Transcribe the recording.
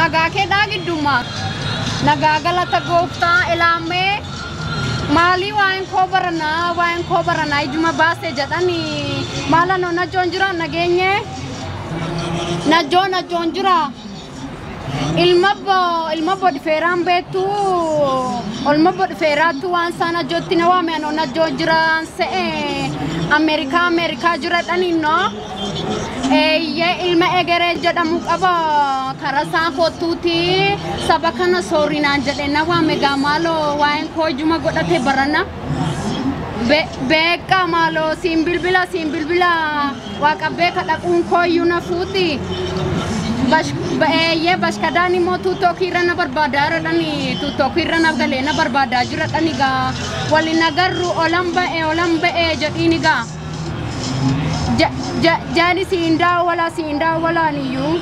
nagaa kee dhaagiddumaa nagaa galata gooftaa ilaamee maalii waa'een koo baranaa ijuma baasee jedhanii maala no najoon jira nageenye najoon jira ilma bodifeeraan beektu olma bodifeeraatu waan sana jotti na waame ano najoon jiraan se'e Amerikaa jira dhaninno ye ilma egeree jedhamu qaba karasaa kottuuti saba kana soorinaan jedhe na waame gaamaaloo waa'een koo ijuma godhate barana beeka maaloo siin bilbila waaqabbee kadhaquun kooyyuu na fuuti ye bashkadaani moo tuutokii irra na barbaadaa jiradhani tuutokii irra na galee na barbaadaa jiradhani gaa waliin agarru olan ba'e jedhiini gaa jaani siin daawwalaaniyyuu